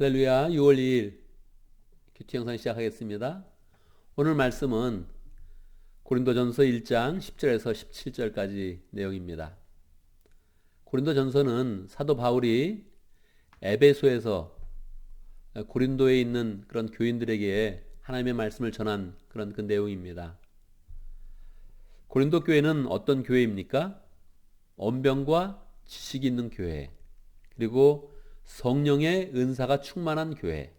할렐루야. 6월 2일 큐티 영상 시작하겠습니다. 오늘 말씀은 고린도전서 1장 10절에서 17절까지 내용입니다. 고린도전서는 사도 바울이 에베소에서 고린도에 있는 그런 교인들에게 하나님의 말씀을 전한 그런 그 내용입니다. 고린도 교회는 어떤 교회입니까? 언변과 지식이 있는 교회, 그리고 성령의 은사가 충만한 교회,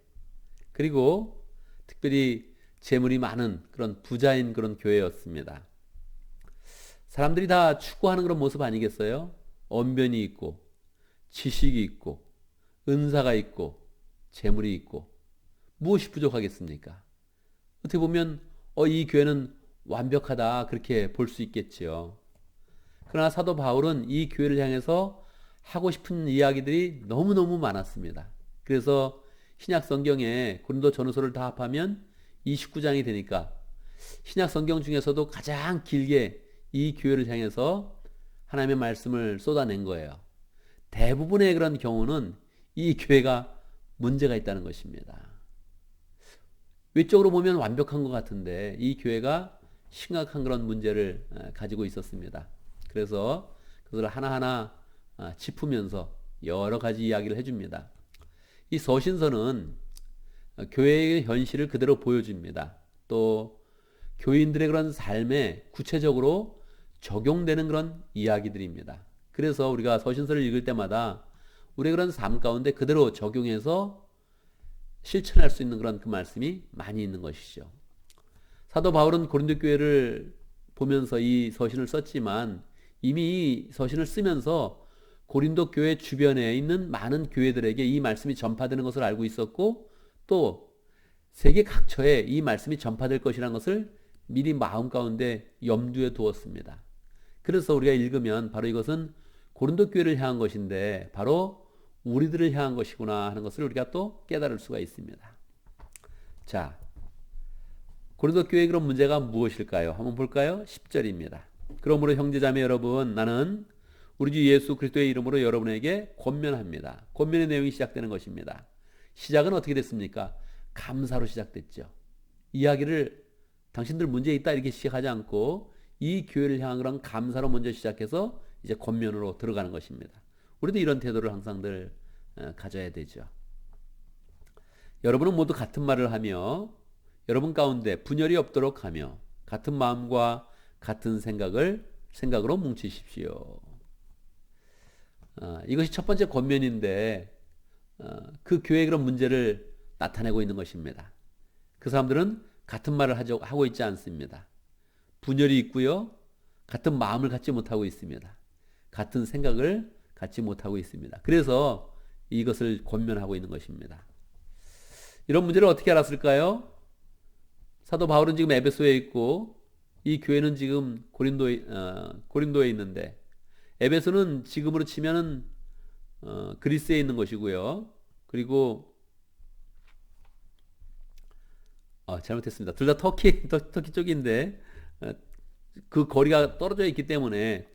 그리고 특별히 재물이 많은 그런 부자인 그런 교회였습니다. 사람들이 다 추구하는 그런 모습 아니겠어요? 언변이 있고 지식이 있고 은사가 있고 재물이 있고 무엇이 부족하겠습니까? 어떻게 보면 이 교회는 완벽하다 그렇게 볼 수 있겠지요. 그러나 사도 바울은 이 교회를 향해서 하고 싶은 이야기들이 너무너무 많았습니다. 그래서 신약 성경에 고린도 전후서를 다 합하면 29장이 되니까 신약 성경 중에서도 가장 길게 이 교회를 향해서 하나님의 말씀을 쏟아낸 거예요. 대부분의 그런 경우는 이 교회가 문제가 있다는 것입니다. 외적으로 보면 완벽한 것 같은데 이 교회가 심각한 그런 문제를 가지고 있었습니다. 그래서 그것을 하나하나 짚으면서 여러 가지 이야기를 해줍니다. 이 서신서는 교회의 현실을 그대로 보여줍니다. 또 교인들의 그런 삶에 구체적으로 적용되는 그런 이야기들입니다. 그래서 우리가 서신서를 읽을 때마다 우리의 그런 삶 가운데 그대로 적용해서 실천할 수 있는 그런 그 말씀이 많이 있는 것이죠. 사도 바울은 고린도 교회를 보면서 이 서신을 썼지만 이미 이 서신을 쓰면서 고린도 교회 주변에 있는 많은 교회들에게 이 말씀이 전파되는 것을 알고 있었고 또 세계 각처에 이 말씀이 전파될 것이라는 것을 미리 마음 가운데 염두에 두었습니다. 그래서 우리가 읽으면 바로 이것은 고린도 교회를 향한 것인데 바로 우리들을 향한 것이구나 하는 것을 우리가 또 깨달을 수가 있습니다. 자, 고린도 교회의 그런 문제가 무엇일까요? 한번 볼까요? 10절입니다. 그러므로 형제자매 여러분, 나는 우리 주 예수 그리스도의 이름으로 여러분에게 권면합니다. 권면의 내용이 시작되는 것입니다. 시작은 어떻게 됐습니까? 감사로 시작됐죠. 이야기를 당신들 문제 있다 이렇게 시작하지 않고 이 교회를 향한 그런 감사로 먼저 시작해서 이제 권면으로 들어가는 것입니다. 우리도 이런 태도를 항상 늘 가져야 되죠. 여러분은 모두 같은 말을 하며 여러분 가운데 분열이 없도록 하며 같은 마음과 같은 생각으로 뭉치십시오. 이것이 첫 번째 권면인데 그 교회의 그런 문제를 나타내고 있는 것입니다. 그 사람들은 같은 말을 하고 있지 않습니다. 분열이 있고요. 같은 마음을 갖지 못하고 있습니다. 같은 생각을 갖지 못하고 있습니다. 그래서 이것을 권면하고 있는 것입니다. 이런 문제를 어떻게 알았을까요? 사도 바울은 지금 에베소에 있고 이 교회는 지금 고린도에 있는데 에베소는 지금으로 치면은 그리스에 있는 것이고요. 그리고 잘못했습니다. 둘 다 터키 쪽인데 그 거리가 떨어져 있기 때문에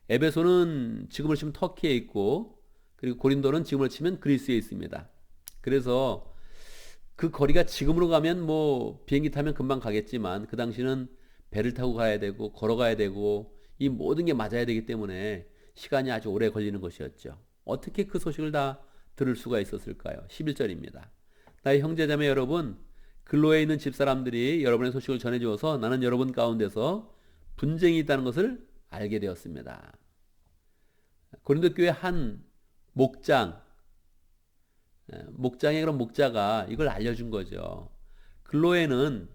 에베소는 지금으로 치면 터키에 있고 그리고 고린도는 지금으로 치면 그리스에 있습니다. 그래서 그 거리가 지금으로 가면 뭐 비행기 타면 금방 가겠지만 그 당시는 배를 타고 가야 되고 걸어가야 되고 이 모든 게 맞아야 되기 때문에 시간이 아주 오래 걸리는 것이었죠. 어떻게 그 소식을 다 들을 수가 있었을까요? 11절입니다. 나의 형제자매 여러분, 근로에 있는 집사람들이 여러분의 소식을 전해주어서 나는 여러분 가운데서 분쟁이 있다는 것을 알게 되었습니다. 고린도 교회 한 목장의 그런 목자가 이걸 알려준 거죠. 근로에는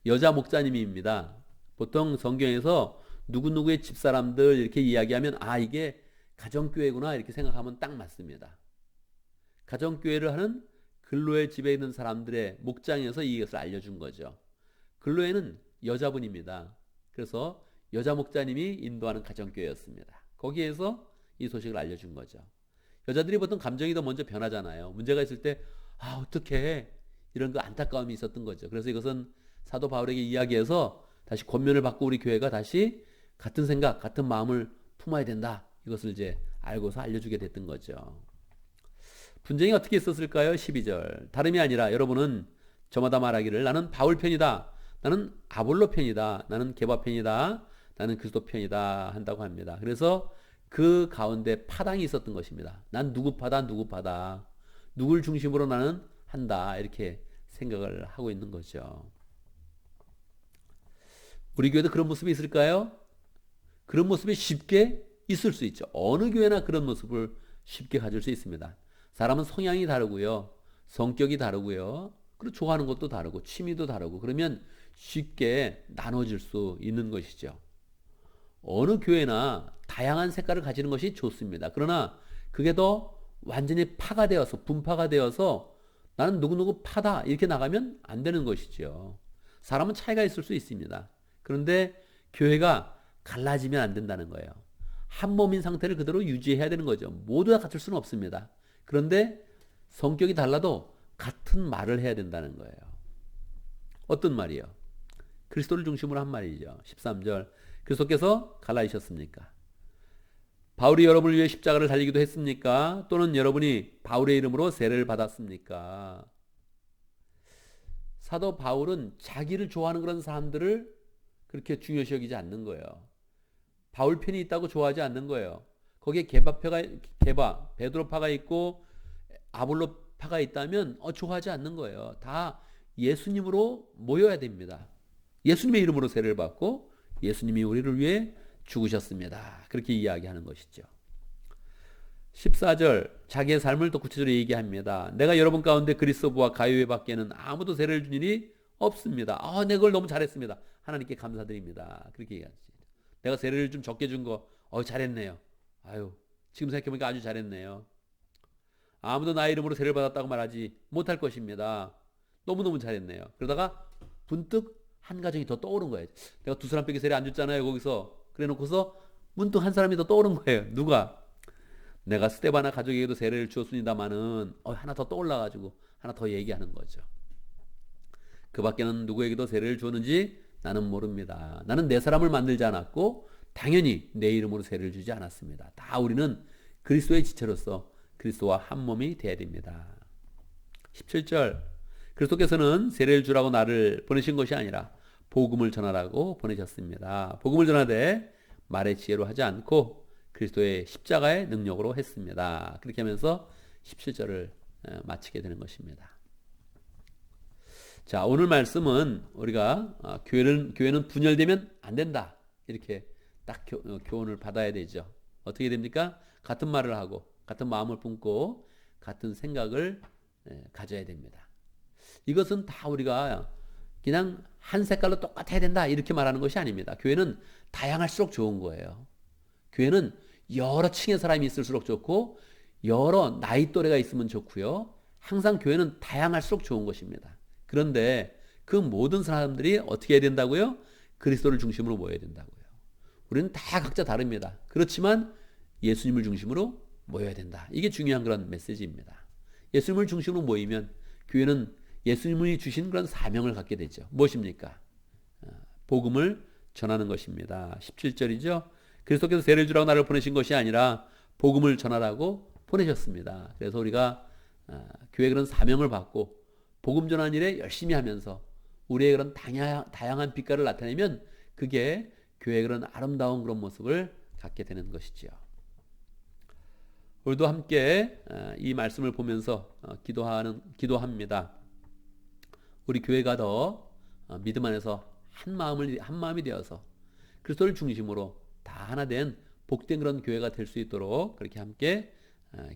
여자 목자님입니다. 보통 성경에서 누구누구의 집사람들 이렇게 이야기하면 이게 가정교회구나 이렇게 생각하면 딱 맞습니다. 가정교회를 하는 근로의 집에 있는 사람들의 목장에서 이것을 알려준 거죠. 근로에는 여자분입니다. 그래서 여자 목자님이 인도하는 가정교회였습니다. 거기에서 이 소식을 알려준 거죠. 여자들이 보통 감정이 더 먼저 변하잖아요. 문제가 있을 때 어떡해 이런 그 안타까움이 있었던 거죠. 그래서 이것은 사도 바울에게 이야기해서 다시 권면을 받고 우리 교회가 다시 같은 생각, 같은 마음을 품어야 된다. 이것을 이제 알고서 알려주게 됐던 거죠. 분쟁이 어떻게 있었을까요? 12절. 다름이 아니라 여러분은 저마다 말하기를 나는 바울 편이다. 나는 아볼로 편이다. 나는 게바 편이다. 나는 그리스도 편이다 한다고 합니다. 그래서 그 가운데 파당이 있었던 것입니다. 난 누구 파다, 누구 파다. 누굴 중심으로 나는 한다. 이렇게 생각을 하고 있는 거죠. 우리 교회도 그런 모습이 있을까요? 그런 모습이 쉽게 있을 수 있죠. 어느 교회나 그런 모습을 쉽게 가질 수 있습니다. 사람은 성향이 다르고요. 성격이 다르고요. 그리고 좋아하는 것도 다르고 취미도 다르고 그러면 쉽게 나눠질 수 있는 것이죠. 어느 교회나 다양한 색깔을 가지는 것이 좋습니다. 그러나 그게 더 완전히 파가 되어서 분파가 되어서 나는 누구누구 파다 이렇게 나가면 안 되는 것이죠. 사람은 차이가 있을 수 있습니다. 그런데 교회가 갈라지면 안 된다는 거예요. 한 몸인 상태를 그대로 유지해야 되는 거죠. 모두 다 같을 수는 없습니다. 그런데 성격이 달라도 같은 말을 해야 된다는 거예요. 어떤 말이요? 그리스도를 중심으로 한 말이죠. 13절. 그리스도께서 갈라지셨습니까? 바울이 여러분을 위해 십자가를 달리기도 했습니까? 또는 여러분이 바울의 이름으로 세례를 받았습니까? 사도 바울은 자기를 좋아하는 그런 사람들을 그렇게 중요시 여기지 않는 거예요. 바울 편이 있다고 좋아하지 않는 거예요. 거기에 게바, 베드로파가 있고 아볼로파가 있다면 좋아하지 않는 거예요. 다 예수님으로 모여야 됩니다. 예수님의 이름으로 세례를 받고 예수님이 우리를 위해 죽으셨습니다. 그렇게 이야기하는 것이죠. 14절 자기의 삶을 또 구체적으로 얘기합니다. 내가 여러분 가운데 그리스도와 가요회 밖에는 아무도 세례를 준 일이 없습니다. 내가 그걸 너무 잘했습니다. 하나님께 감사드립니다. 그렇게 얘기하지. 내가 세례를 좀 적게 준 거 잘했네요. 지금 생각해보니까 아주 잘했네요. 아무도 나의 이름으로 세례를 받았다고 말하지 못할 것입니다. 너무너무 잘했네요. 그러다가 문득 한 가정이 더 떠오른 거예요. 내가 두 사람밖에 세례 안 줬잖아요. 거기서 그래 놓고서 문득 한 사람이 더 떠오른 거예요. 누가? 내가 스데바나 가족에게도 세례를 주었습니다마는 하나 더 떠올라가지고 하나 더 얘기하는 거죠. 그 밖에는 누구에게도 세례를 주었는지 나는 모릅니다. 나는 내 사람을 만들지 않았고 당연히 내 이름으로 세례를 주지 않았습니다. 다 우리는 그리스도의 지체로서 그리스도와 한 몸이 되어야 됩니다. 17절 그리스도께서는 세례를 주라고 나를 보내신 것이 아니라 복음을 전하라고 보내셨습니다. 복음을 전하되 말의 지혜로 하지 않고 그리스도의 십자가의 능력으로 했습니다. 그렇게 하면서 17절을 마치게 되는 것입니다. 자, 오늘 말씀은 우리가 교회는 분열되면 안 된다. 이렇게 딱 교훈을 받아야 되죠. 어떻게 됩니까? 같은 말을 하고 같은 마음을 품고 같은 생각을 가져야 됩니다. 이것은 다 우리가 그냥 한 색깔로 똑같아야 된다 이렇게 말하는 것이 아닙니다. 교회는 다양할수록 좋은 거예요. 교회는 여러 층의 사람이 있을수록 좋고 여러 나이 또래가 있으면 좋고요. 항상 교회는 다양할수록 좋은 것입니다. 그런데 그 모든 사람들이 어떻게 해야 된다고요? 그리스도를 중심으로 모여야 된다고요. 우리는 다 각자 다릅니다. 그렇지만 예수님을 중심으로 모여야 된다. 이게 중요한 그런 메시지입니다. 예수님을 중심으로 모이면 교회는 예수님이 주신 그런 사명을 갖게 되죠. 무엇입니까? 복음을 전하는 것입니다. 17절이죠. 그리스도께서 세례를 주라고 나를 보내신 것이 아니라 복음을 전하라고 보내셨습니다. 그래서 우리가 교회의 그런 사명을 받고 복음 전하는 일에 열심히 하면서 우리의 그런 다양한 빛깔을 나타내면 그게 교회의 그런 아름다운 그런 모습을 갖게 되는 것이죠. 오늘도 함께 이 말씀을 보면서 기도합니다. 우리 교회가 더 믿음 안에서 한 마음이 되어서 그리스도를 중심으로 다 하나 된 복된 그런 교회가 될 수 있도록 그렇게 함께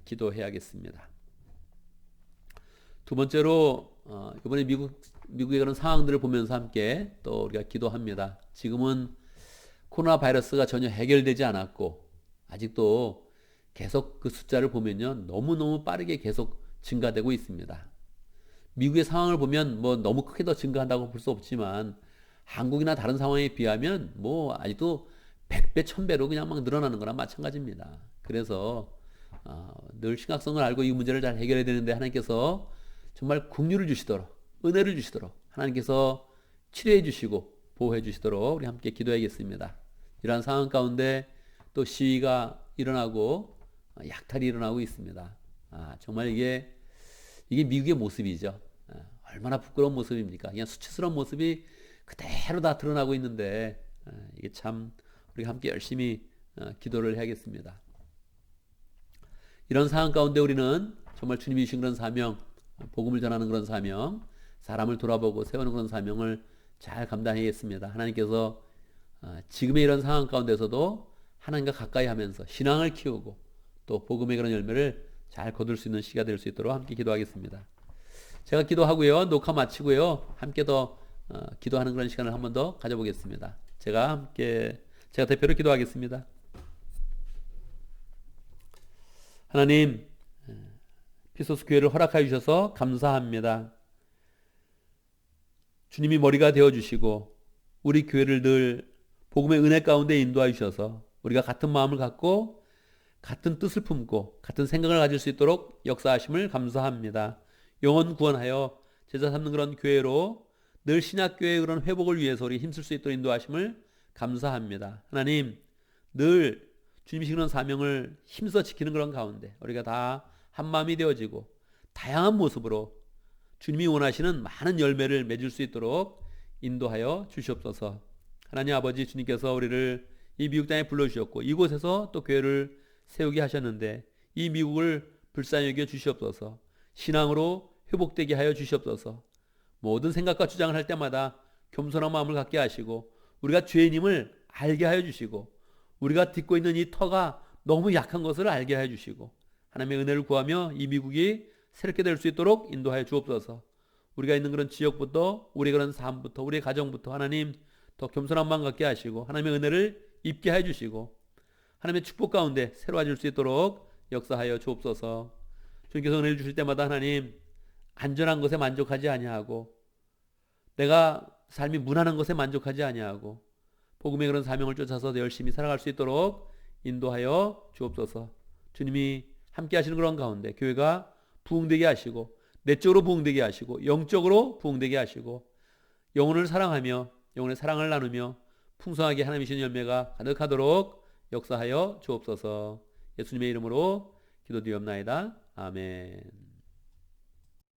기도해야겠습니다. 두 번째로 이번에 미국의 그런 상황들을 보면서 함께 또 우리가 기도합니다. 지금은 코로나 바이러스가 전혀 해결되지 않았고 아직도 계속 그 숫자를 보면요 너무너무 빠르게 계속 증가되고 있습니다. 미국의 상황을 보면 너무 크게 더 증가한다고 볼 수 없지만 한국이나 다른 상황에 비하면 아직도 100배, 1000배로 그냥 막 늘어나는 거랑 마찬가지입니다. 그래서 늘 심각성을 알고 이 문제를 잘 해결해야 되는데 하나님께서 정말 긍휼을 주시도록 은혜를 주시도록 하나님께서 치료해 주시고 보호해 주시도록 우리 함께 기도하겠습니다. 이러한 상황 가운데 또 시위가 일어나고 약탈이 일어나고 있습니다. 정말 이게 미국의 모습이죠. 얼마나 부끄러운 모습입니까? 그냥 수치스러운 모습이 그대로 다 드러나고 있는데 이게 참 우리가 함께 열심히 기도를 해야겠습니다. 이런 상황 가운데 우리는 정말 주님이 주신 그런 사명, 복음을 전하는 그런 사명, 사람을 돌아보고 세우는 그런 사명을 잘 감당해야겠습니다. 하나님께서 지금의 이런 상황 가운데서도 하나님과 가까이 하면서 신앙을 키우고 또 복음의 그런 열매를 잘 거둘 수 있는 시가 될 수 있도록 함께 기도하겠습니다. 제가 기도하고요. 녹화 마치고요. 함께 더 기도하는 그런 시간을 한 번 더 가져보겠습니다. 제가 대표로 기도하겠습니다. 하나님, 피소스 교회를 허락하여 주셔서 감사합니다. 주님이 머리가 되어주시고 우리 교회를 늘 복음의 은혜 가운데 인도하여 주셔서 우리가 같은 마음을 갖고 같은 뜻을 품고 같은 생각을 가질 수 있도록 역사하심을 감사합니다. 영혼 구원하여 제자 삼는 그런 교회로 늘 신약교회의 그런 회복을 위해서 우리 힘쓸 수 있도록 인도하심을 감사합니다. 하나님, 늘 주님이 주시는 사명을 힘써 지키는 그런 가운데 우리가 다 한마음이 되어지고 다양한 모습으로 주님이 원하시는 많은 열매를 맺을 수 있도록 인도하여 주시옵소서. 하나님 아버지, 주님께서 우리를 이 미국 땅에 불러주셨고 이곳에서 또 교회를 세우게 하셨는데 이 미국을 불쌍히 여겨 주시옵소서. 신앙으로 회복되게 하여 주시옵소서. 모든 생각과 주장을 할 때마다 겸손한 마음을 갖게 하시고 우리가 죄인임을 알게 하여 주시고 우리가 딛고 있는 이 터가 너무 약한 것을 알게 하여 주시고 하나님의 은혜를 구하며 이 미국이 새롭게 될 수 있도록 인도하여 주옵소서. 우리가 있는 그런 지역부터 우리의 그런 삶부터 우리의 가정부터 하나님 더 겸손한 마음 갖게 하시고 하나님의 은혜를 입게 하여 주시고 하나님의 축복 가운데 새로워질 수 있도록 역사하여 주옵소서. 주님께서 은혜를 주실 때마다 하나님 안전한 것에 만족하지 아니하고 내가 삶이 무난한 것에 만족하지 아니하고 복음의 그런 사명을 쫓아서 열심히 살아갈 수 있도록 인도하여 주옵소서. 주님이 함께 하시는 그런 가운데 교회가 부흥되게 하시고 내적으로 부흥되게 하시고 영적으로 부흥되게 하시고 영혼을 사랑하며 영혼의 사랑을 나누며 풍성하게 하나님이 주신 열매가 가득하도록 역사하여 주옵소서. 예수님의 이름으로 기도드리옵나이다. 아멘.